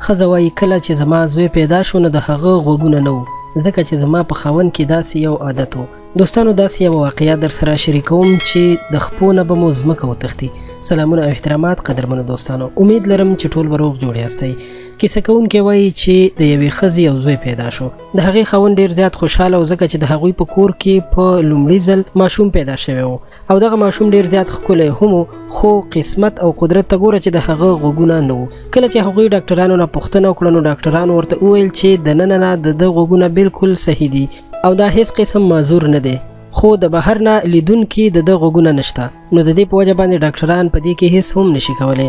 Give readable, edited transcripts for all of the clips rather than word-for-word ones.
ښځه وایي کله چې زما زوی پیدا شو نو د هغه غوګونه نه وو، ځکه چې زما په خاوند کې داسې یو عادت و. دوستانو داسې یو واقعیا در سره شریکوم چې د خپو نه به مو ځمکه وتښتي. سلامونه او احترامات قدرمنو دوستانو، امید لرم چې ټول به روغ جوړ یاستئ. کیسه کوونکی وایي چې د یوې ښځې یو زوی پیدا شو. د هغې خاوند ډېر زیات خوشحاله و ځکه چې د هغوی په کور کې په لومړي ځل ماشوم پیدا شوی و او دغه ماشوم ډېر زیات ښکلی هم و، خو قسمت او قدرت ته ګوره چې د هغه غوږونه نه وو. کله چې هغوی ډاکټرانو نه پوښتنه وکړه نو ډاکټرانو ورته وویل چې دننه نه د ده غوږونه بالکل صحیح دي او دا هیڅ قسم معذور نه دی، خو د بهر نه لیدونکي د ده غوږونه نشته. نو د دې په وجه باندې ډاکټران په دې کې هیڅ هم نشي کولی.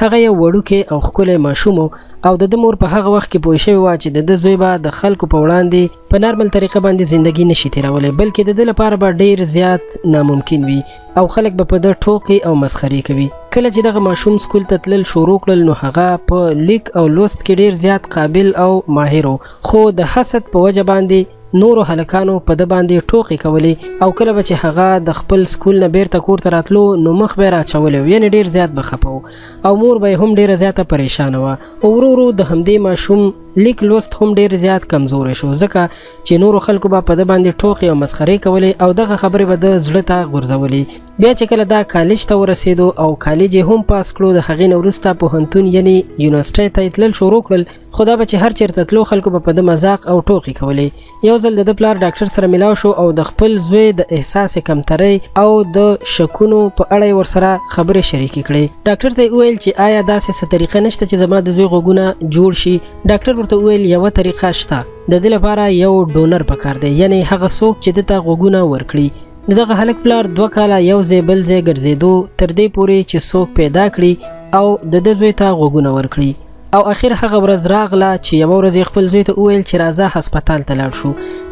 هغه یو وړوکی او ښکلی ماشوم او د ده مور په هغه وخت کې پوه شوې وه چې د ده زوی به د خلکو په وړاندې په نارمل طریقه باندې زندگی نشي تیرولی، بلکې د ده لپاره به ډېر زیات ناممکن وي او خلک به په ده ټوکې او مسخرې کوي. کله چې دغه ماشوم سکول ته تلل شروع کړل نو هغه په لیک او لوست کې ډېر زیات قابل او ماهر و، خو د حسد په وجه باندې نورو هلکانو په ده باندې ټوکې کولې او کله به چې هغه د خپل سکول نه بیرته کور ته راتلو نو مخ به یې راچولی و، یعنې ډېر زیات به خفه و او مور به یې هم ډېره زیاته پریشانه وه. ورو ورو د همدې ماشوم لیک لوست هم ډېر زیات کمزوری شو ځکه چې نورو خلکو به په ده باندې ټوکې او مسخرې کولې او دغه خبرې به د زړه ته غورځولې. بیا چې کله دا کالج ته ورسېدو او کالج یې هم پاس کړو، د هغې نه وروسته پوهنتون یعنې یونیورسټۍ ته یې تلل شروع کړل، خو دا به چې هر چېرته تلو خلکو به په ده مذاق او ټوکې کولې. یو ځل د ده پلار ډاکټر سره ملاو شو او د خپل زوی د احساس کمترۍ او د شکونو په اړه یې ورسره خبرې شریکې کړې. ډاکټر ته یې وویل چې آیا داسې څه طریقه نشته چې زما د زوی غوږونه جوړ شي؟ ډاکټر ورته وویل یوه طریقه شته، د دې لپاره یو ډونر پکار دی، یعنی هغه څوک چې ده ته غوږونه ورکړي. د دغه هلک پلار 2 کاله یو ځای بل ځای ګرځېدو تر دې پورې چې څوک پیدا کړي او د ده زوی ته غوږونه ورکړي. او اخر هغه ورځ راغله چې یوه ورځ یې خپل زوی ته وویل چې راځه هسپتال ته لاړ شو،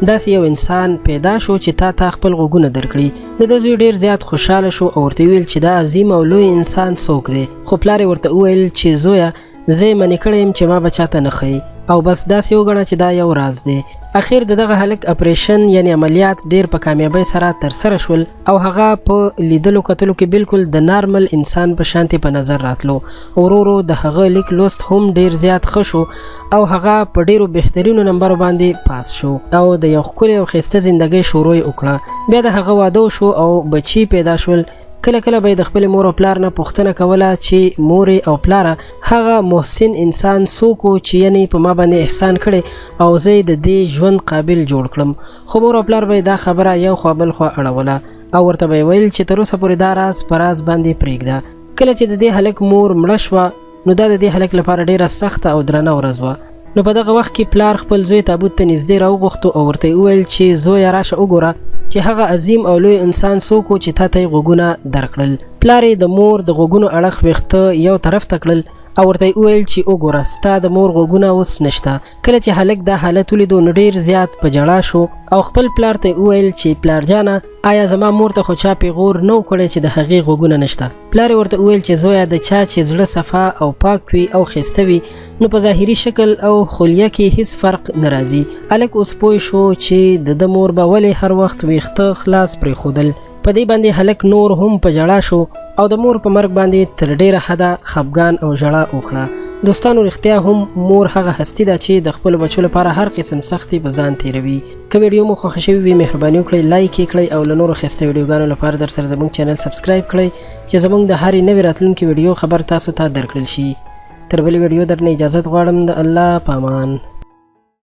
داسې یو انسان پیدا شو چې تا خپل غوږونه درکړي. د ده زوی ډېر زیات خوشحاله شو او ورته ویل چې دا عظیم او لوی انسان څوک دی، خو پلار یې ورته وویل چې زویه زه یې منې کړی یم چې ما به چاته نه ښیي او بس داسې وګڼه چې دا یو راز دی. اخر د دغه هلک اپریشن یعنی عملیات ډېر په کامیابۍ سره ترسره شول او هغه په لیدلو کتلو کې بالکل د نارمل انسان په شانتې په نظر راتلو. ورو ورو د هغه لیک لوست هم ډېر زیات ښه شو او هغه په ډېرو بهترینو نمبرو باندې پاس شو او د یو ښکلي او ښایسته زندګۍ شروع یې وکړه. بیا د هغه واده وشو او بچي پیدا شول. کله کله به د خپل مور او پلار نه پوښتنه کوله چې مورې او پلاره هغه محسن انسان څوک و چې یعنې په ما باندې احسان کړی او زه د دې ژوند قابل جوړ کړم. خو مور او پلار به دا خبره یو خوا بل خوا اړوله او ورته به یې ویل چې تر اوسه پورې دا راز په راز باندې پرېږده. کله چې د دې هلک مور مړه شوه نو دا د دې هلک لپاره ډېره سخته او درنه ورځ وه. نو په دغه وخت کې پلار خپل زوی تابوت ته نږدې راوغوښتو او ورته یې وویل چې زویه راشه وګوره چې هغه عظیم او لوی انسان څوک و چې تا ته یې غوږونه درکړل. پلار یې د مور د غوږونو اړخ ویښته یو طرف ته کړل او ورته یې وویل چې وګوره ستا د مور غوږونه اوس نشته. کله چې هلک دا حالت ولیدو نو ډېر زیات په ژړا شو او خپل پلار ته یې وویل چې پلارجانه آیا زما مور ته خو چا پیغور نه و کړی چې د هغې غوږونه نشته؟ پلار یې ورته وویل چې زویه د چا چې زړه صفا او پاک وي او ښایسته وي نو په ظاهري شکل او خلیه کې هیڅ فرق نه راځي. هلک اوس پوه شو چې د ده مور به ولې هر وخت ویښته خلاص پرېښودل. په دې باندې هلک نور هم په ژړا شو او د مور په مرګ باندې تر ډېره حده خفګان او ژړا وکړه. دوستانو رښتیا هم مور هغه هستي ده چې د خپلو بچو لپاره هر قسم سختي په ځان تېروي. که ویډیو مو خوښه شوې وي مهرباني وکړئ لایک یې کړئ او له نورو ښایسته ویډیوګانو لپاره در سره زموږ چینل سبسکرایب کړئ چې زموږ د هرې نوې راتلونکې ویډیو خبر تاسو ته درکړل شي. تر بلې ویډیو درنه اجازت غواړم. د الله په امان.